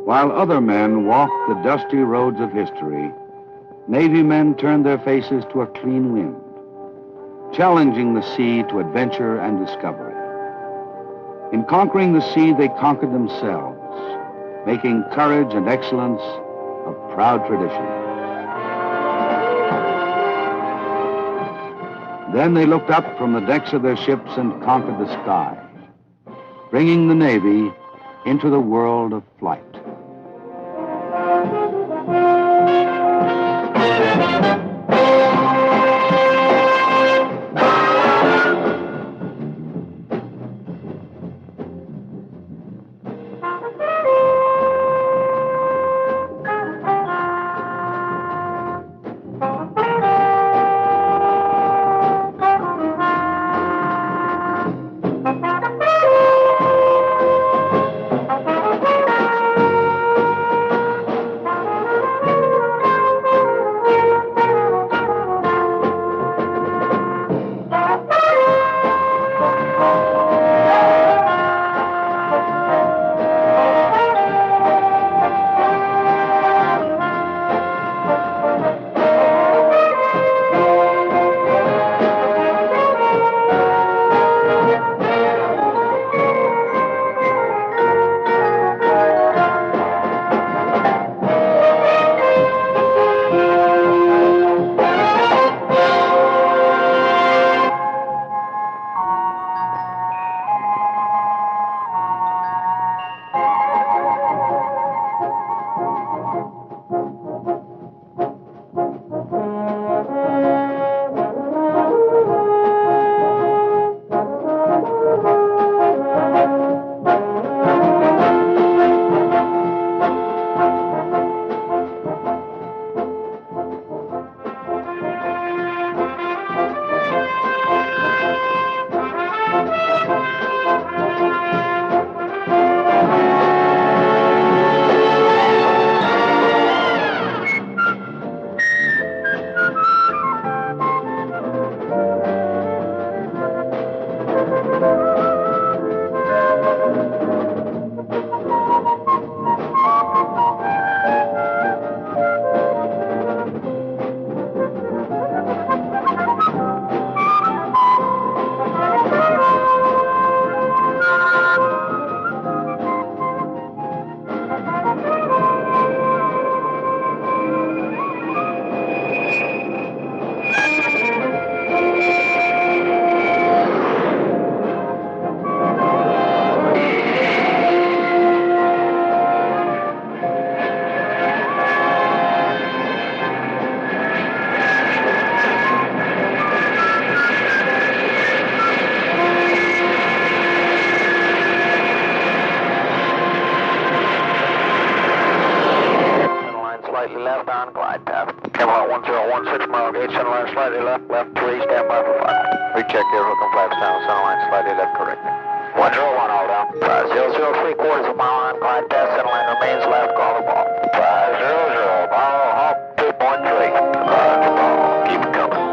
While other men walk the dusty roads of history, Navy men turned their faces to a clean wind, challenging the sea to adventure and discovery. In conquering the sea, they conquered themselves, making courage and excellence a proud tradition. Then they looked up from the decks of their ships and conquered the sky, bringing the Navy into the world of flight. Slightly left, left 3, stand by for final. Recheck there, hook and flaps down, center line slightly left, correct. 101, all down. 500, 3/4 of a mile on glide path, center line remains left, call the ball. 500, ball, halt, 2.3. Ball, keep it coming.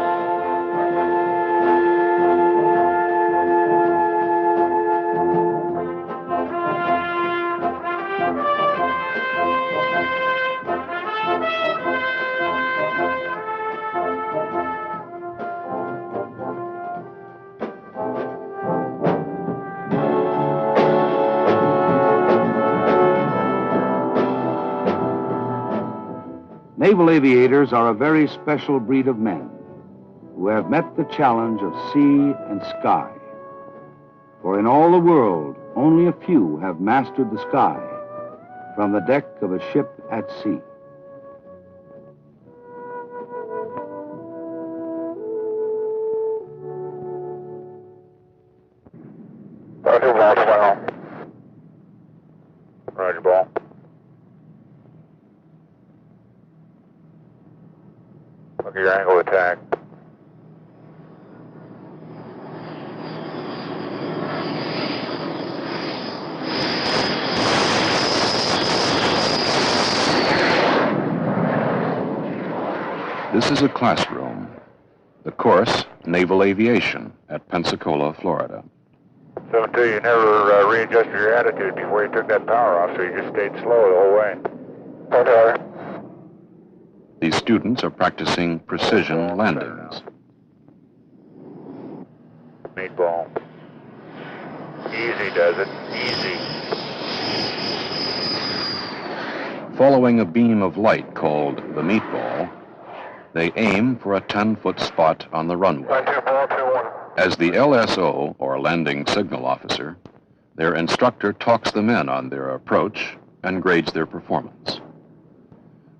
Naval aviators are a very special breed of men who have met the challenge of sea and sky. For in all the world, only a few have mastered the sky from the deck of a ship at sea. Roger, ball, final. Roger, ball. Look at your angle of attack. This is a classroom. The course, Naval Aviation, at Pensacola, Florida. 7-2, you never readjusted your attitude before you took that power off, so you just stayed slow the whole way. Roger. These students are practicing precision landings. Meatball. Easy does it. Easy. Following a beam of light called the meatball, they aim for a 10-foot spot on the runway. Ball 2-1. As the LSO, or landing signal officer, their instructor talks them in on their approach and grades their performance.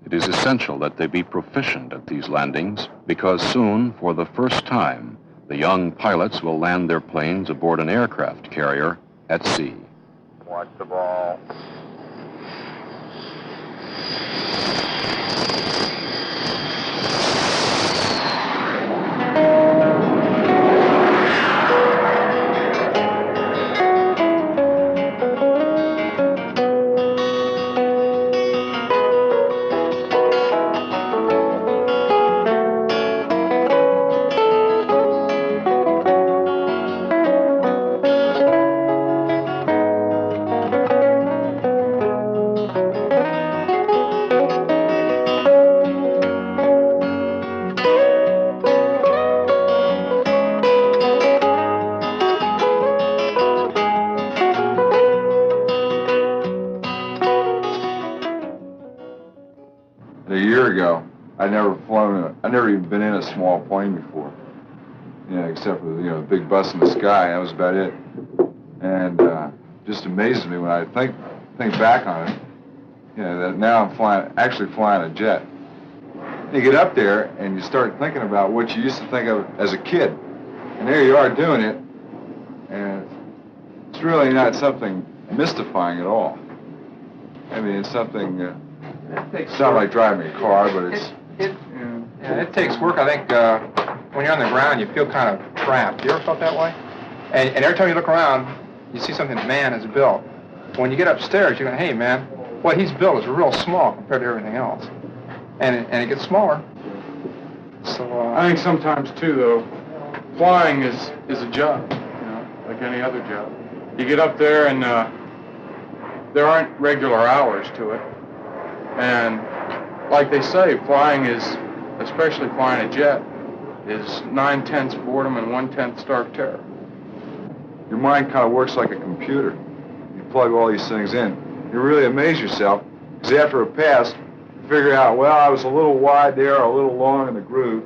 It is essential that they be proficient at these landings because soon, for the first time, the young pilots will land their planes aboard an aircraft carrier at sea. Watch the ball. A year ago, I'd never even been in a small plane before. Except for, the big bus in the sky. That was about it. And just amazes me when I think back on it, that now I'm actually flying a jet. You get up there and you start thinking about what you used to think of as a kid. And there you are doing it. And it's really not something mystifying at all. I mean, it's something... It's not like driving a car, but it takes work. I think when you're on the ground, you feel kind of trapped. You ever felt that way? And every time you look around, you see something man has built. When you get upstairs, you're going, hey, man, what he's built is real small compared to everything else. And it gets smaller. So I think sometimes, too, though, flying is a job, like any other job. You get up there and there aren't regular hours to it. And like they say, flying is, especially flying a jet, is 9/10 boredom and 1/10 stark terror. Your mind kind of works like a computer. You plug all these things in. You really amaze yourself, because after a pass, you figure out, well, I was a little wide there, or a little long in the groove,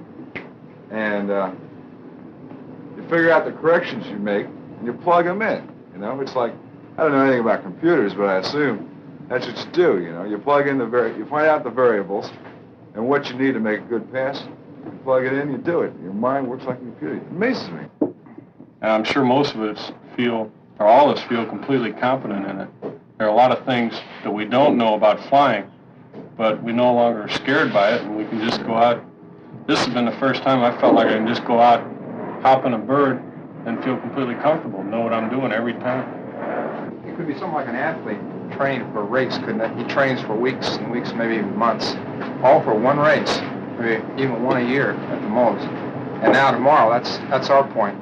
and you figure out the corrections you make, and you plug them in. It's like, I don't know anything about computers, but I assume that's what you do, You plug in you find out the variables and what you need to make a good pass. You plug it in, you do it. Your mind works like a computer. It amazes me. And I'm sure most of us feel, or all of us feel, completely confident in it. There are a lot of things that we don't know about flying, but we no longer are scared by it, and we can just go out. This has been the first time I felt like I can just go out, hop on a bird, and feel completely comfortable, know what I'm doing every time. it could be something like an athlete training for a race, couldn't it? He trains for weeks and weeks, maybe even months, all for one race, maybe even one a year at the most. And now tomorrow, that's our point.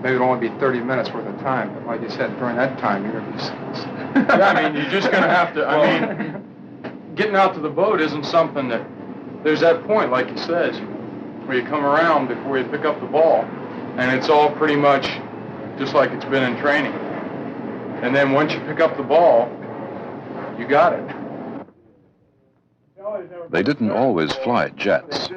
Maybe it'll only be 30 minutes worth of time, but like you said, during that time, you're going to be... Yeah, I mean, you're just going to have to, getting out to the boat isn't something that, there's that point, like he says, where you come around before you pick up the ball, and it's all pretty much just like it's been in training. And then once you pick up the ball, you got it. They didn't always fly jets.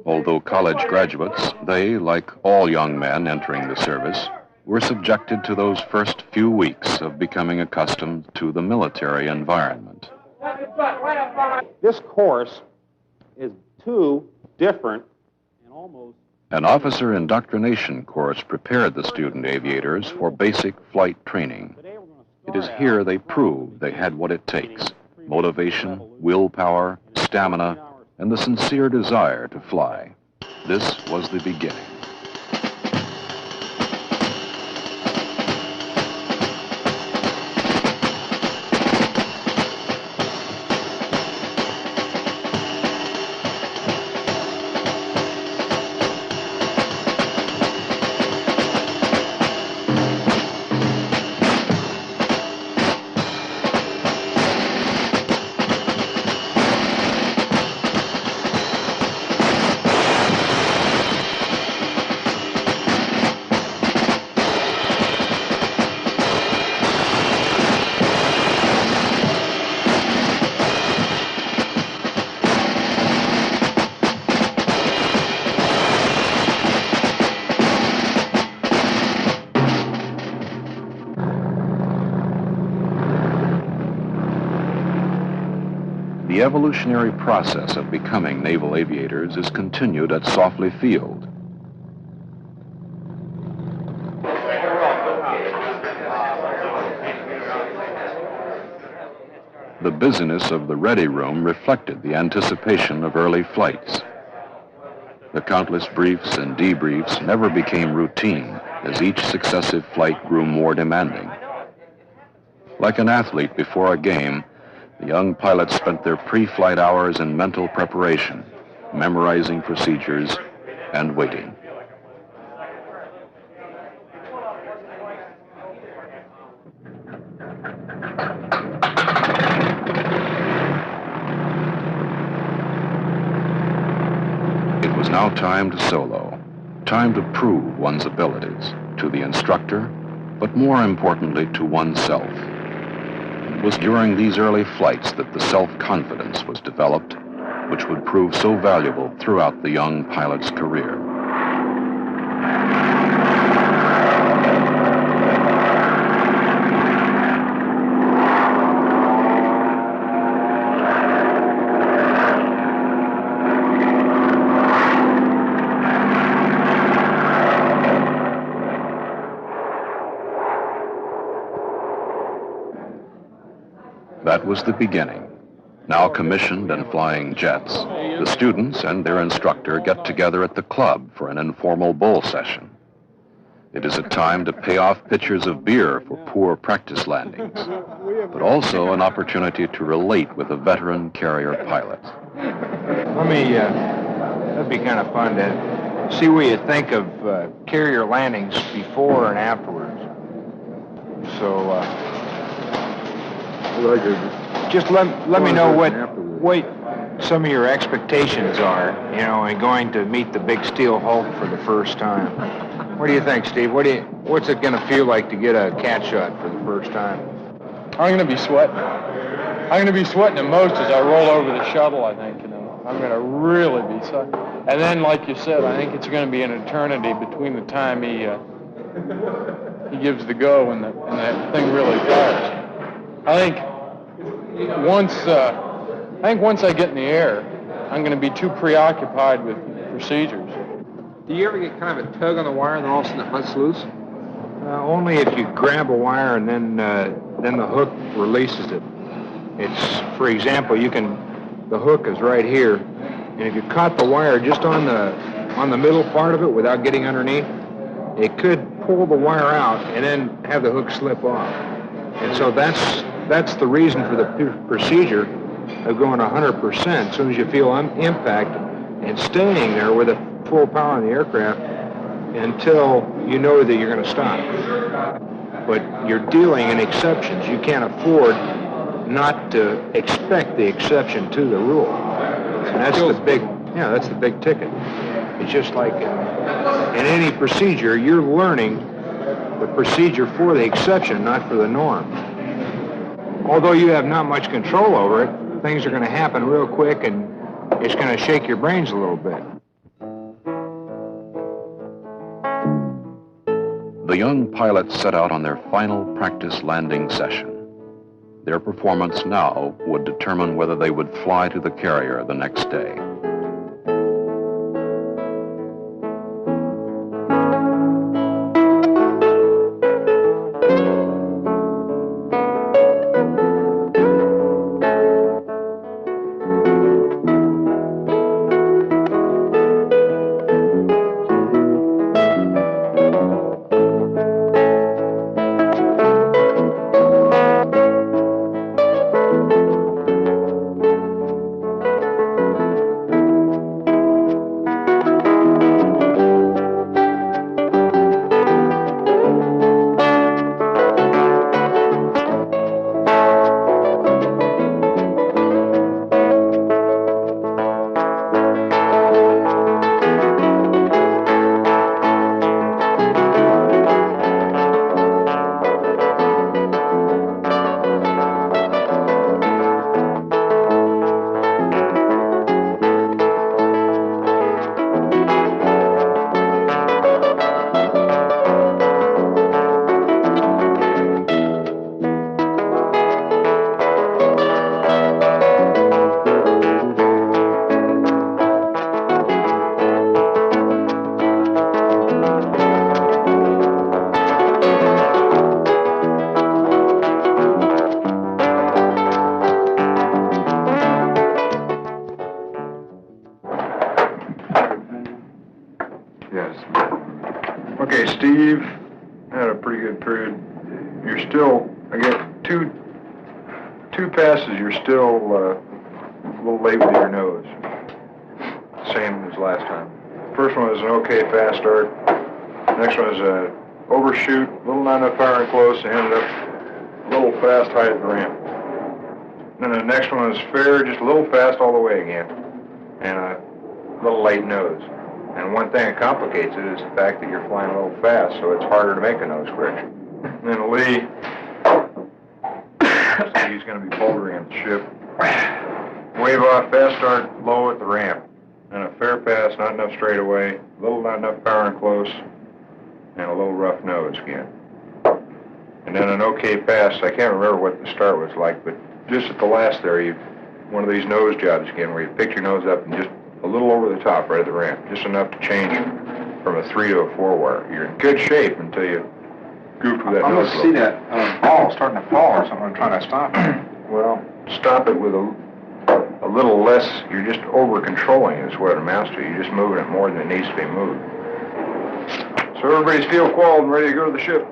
Although college graduates, they, like all young men entering the service, were subjected to those first few weeks of becoming accustomed to the military environment. This course is two different and almost... An officer indoctrination course prepared the student aviators for basic flight training. It is here they proved they had what it takes: motivation, willpower, stamina, and the sincere desire to fly. This was the beginning. The evolutionary process of becoming naval aviators is continued at Softley Field. The busyness of the ready room reflected the anticipation of early flights. The countless briefs and debriefs never became routine as each successive flight grew more demanding. Like an athlete before a game, the young pilots spent their pre-flight hours in mental preparation, memorizing procedures and waiting. It was now time to solo, time to prove one's abilities to the instructor, but more importantly to oneself. It was during these early flights that the self-confidence was developed, which would prove so valuable throughout the young pilot's career. That was the beginning. Now commissioned and flying jets, the students and their instructor get together at the club for an informal bowl session. It is a time to pay off pitchers of beer for poor practice landings, but also an opportunity to relate with a veteran carrier pilot. That'd be kind of fun to see what you think of carrier landings before and afterwards. So, just let me know what some of your expectations are, you know, and going to meet the big steel Hulk for the first time. What do you think, Steve? What's it going to feel like to get a cat shot for the first time? I'm going to be sweating. I'm going to be sweating the most as I roll over the shuttle, I think, you know. I'm going to really be sweating. And then, like you said, I think it's going to be an eternity between the time he gives the go and that thing really flies. I think once I get in the air, I'm going to be too preoccupied with procedures. Do you ever get kind of a tug on the wire and then all of a sudden it lets loose? Only if you grab a wire and then the hook releases it. It's, for example, the hook is right here, and if you caught the wire just on the middle part of it without getting underneath, it could pull the wire out and then have the hook slip off. And so that's the reason for the procedure of going 100% as soon as you feel impact and staying there with a full power on the aircraft until you know that you're going to stop. But you're dealing in exceptions. You can't afford not to expect the exception to the rule. And that's the big ticket. It's just like in any procedure, you're learning the procedure for the exception, not for the norm. Although you have not much control over it, things are going to happen real quick and it's going to shake your brains a little bit. The young pilots set out on their final practice landing session. Their performance now would determine whether they would fly to the carrier the next day. still, I get two passes, you're still a little late with your nose. Same as last time. First one was an okay fast start. Next one was a overshoot, a little not enough power and close, and ended up a little fast high at the ramp. Then the next one was fair, just a little fast all the way again, and a little late nose. And one thing that complicates it is the fact that you're flying a little fast, so it's harder to make a nose correction. And then Lee, so he's going to be bouldering at the ship. Wave off, fast start, low at the ramp. And a fair pass, not enough straightaway, a little not enough power and close, and a little rough nose again. And then an okay pass. I can't remember what the start was like, but just at the last there, one of these nose jobs again, where you pick your nose up and just a little over the top right at the ramp, just enough to change from a 3 to a 4 wire. You're in good shape until you goof with that I nose. almost see that ball starting to fall or something. I'm trying to stop it. Well, stop it with a little less. You're just over controlling is what it amounts to. You're just moving it more than it needs to be moved. So everybody's field qualled and ready to go to the ship.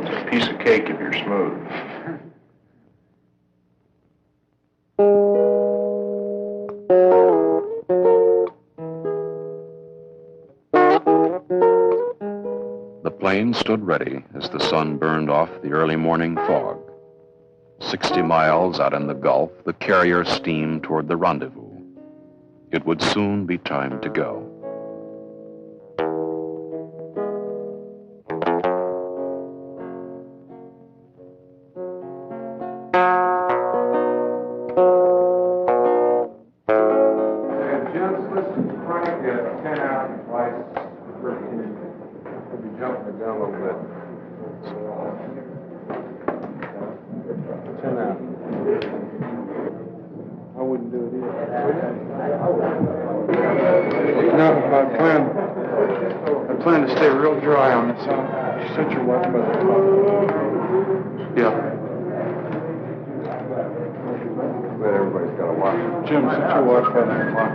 It's a piece of cake if you're smooth. The plane stood ready as the sun burned off the early morning fog. 60 miles out in the Gulf, the carrier steamed toward the rendezvous. It would soon be time to go. I plan to stay real dry on this. You set your watch by the clock. Yeah. But everybody's got a watch. Jim, set your watch by the clock.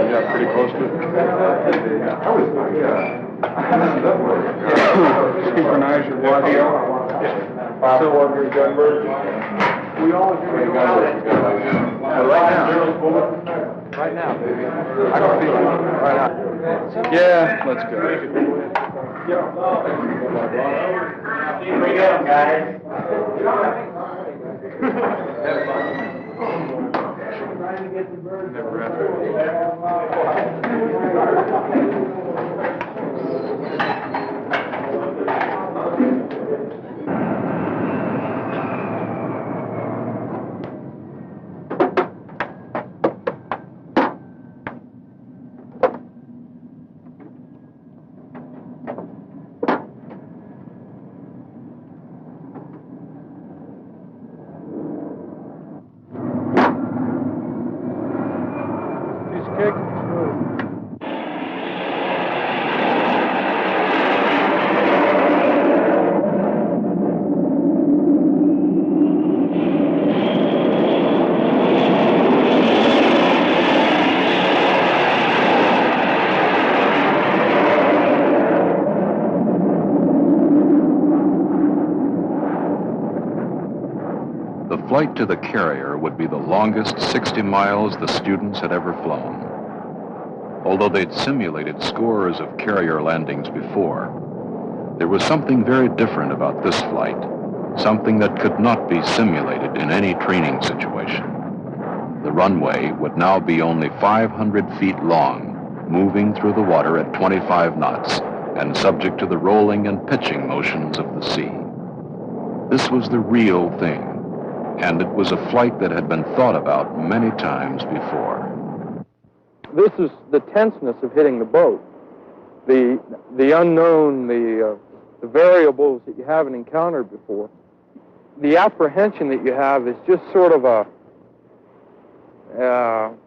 Yeah, pretty close to it. Synchronize your watch. We all agree. Right now, baby. I don't feel it. Right now. Yeah, let's go. Here we go, guys. Never The flight to the carrier would be the longest 60 miles the students had ever flown. Although they'd simulated scores of carrier landings before, there was something very different about this flight, something that could not be simulated in any training situation. The runway would now be only 500 feet long, moving through the water at 25 knots and subject to the rolling and pitching motions of the sea. This was the real thing. And it was a flight that had been thought about many times before. This is the tenseness of hitting the boat. The unknown, the variables that you haven't encountered before. The apprehension that you have is just sort of a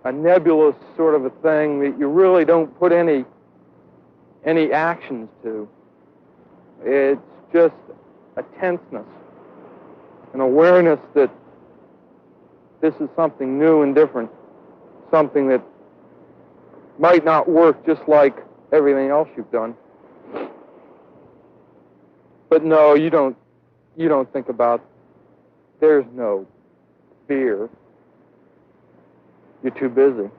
nebulous sort of a thing that you really don't put any actions to. It's just a tenseness, an awareness that this is something new and different, something that might not work just like everything else you've done. But no, you don't think about, there's no fear. You're too busy.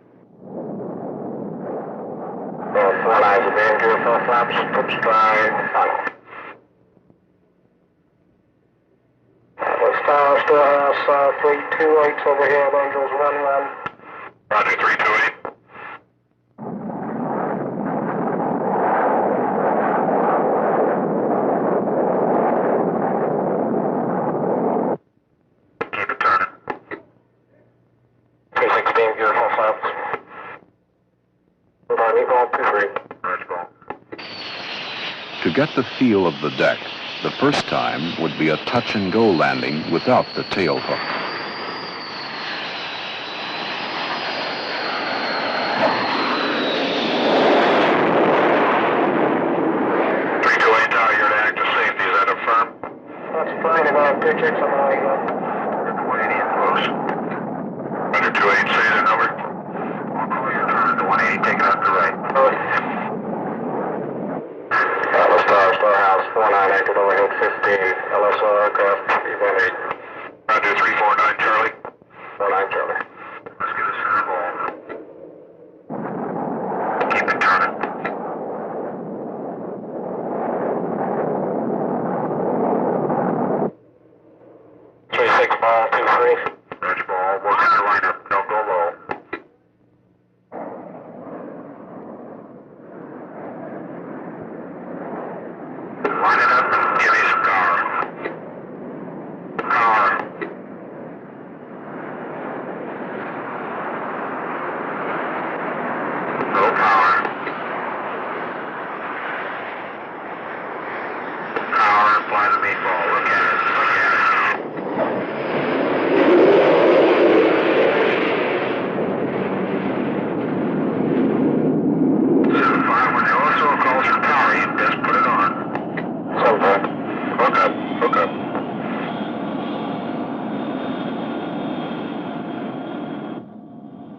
Four eyes of being gear, full flaps, put stride, funnel. Still has 328 overhead, Angels 1-1. Roger, 328. Keep it turning. 316, gear, full flaps. To get the feel of the deck, the first time would be a touch-and-go landing without the tail hook.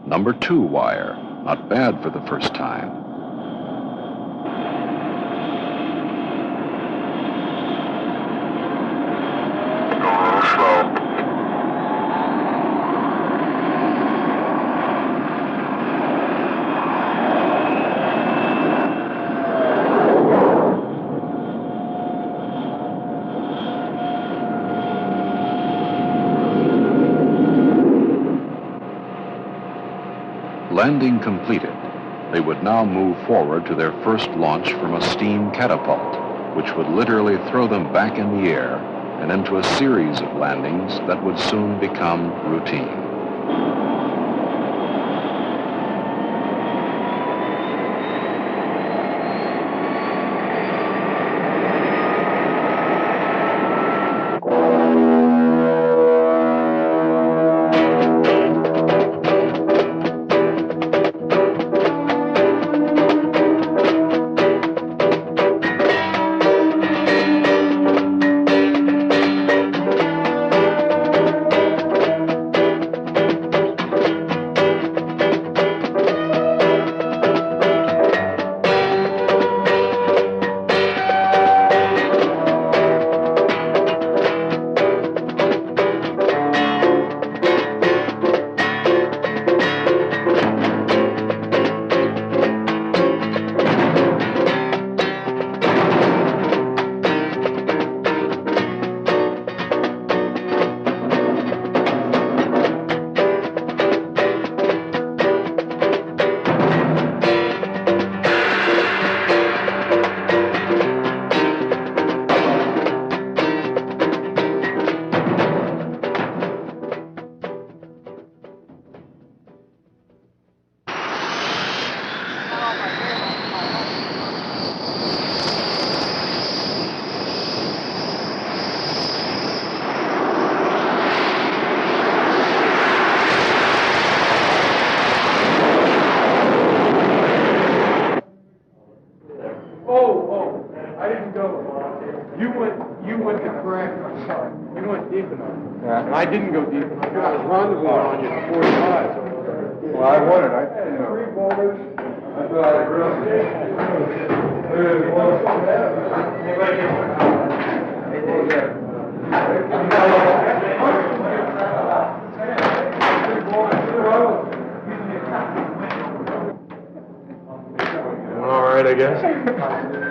Number 2 wire, not bad for the first time. Go a little slow. Landing completed, they would now move forward to their first launch from a steam catapult, which would literally throw them back in the air and into a series of landings that would soon become routine. I didn't go deep enough. I was rendezvousing on you at 45. Well, I wanted, three boulders. I thought I really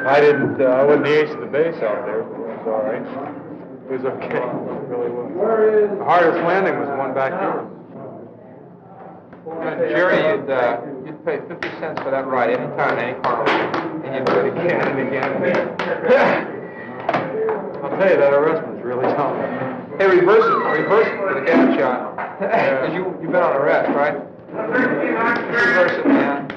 I wasn't the ace of the base out there, but it was all right. It was okay. It really was. The hardest landing was the one back here. Jerry, you'd pay 50 cents for that ride any time, any car, and you'd do it again and again and again. I'll tell you, that arrest was really tough. Hey, reverse it for the gap shot. Because you've been on arrest, right? Reverse it, man.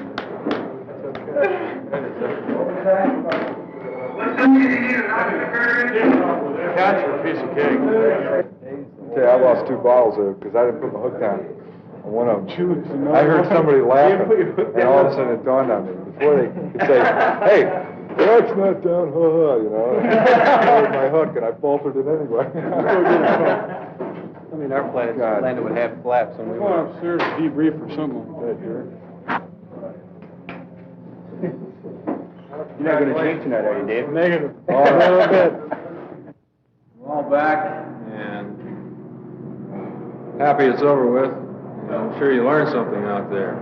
Catch a piece of cake. Okay, I lost 2 bottles there because I didn't put my hook down on one of them. I heard somebody laughing, and all of a sudden it dawned on me. Before they could say, hey, the hook's not down, ha ha, you know. I had my hook, and I bolted it anyway. I mean, our plane landed with half flaps. Come on upstairs to debrief or something like that, Jerry. You're not going to drink tonight, are you, Dave? Negative. Oh, a little bit. We're all back, and happy it's over with. I'm sure you learned something out there.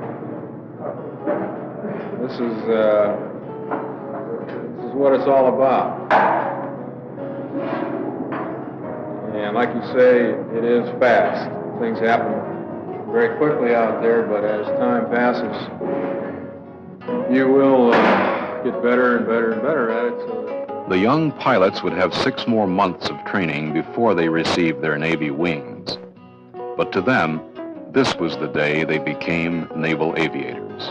This is what it's all about. And like you say, it is fast. Things happen very quickly out there, but as time passes, you will get better and better and better at it. So that The young pilots would have 6 more months of training before they received their Navy wings. But to them, this was the day they became naval aviators.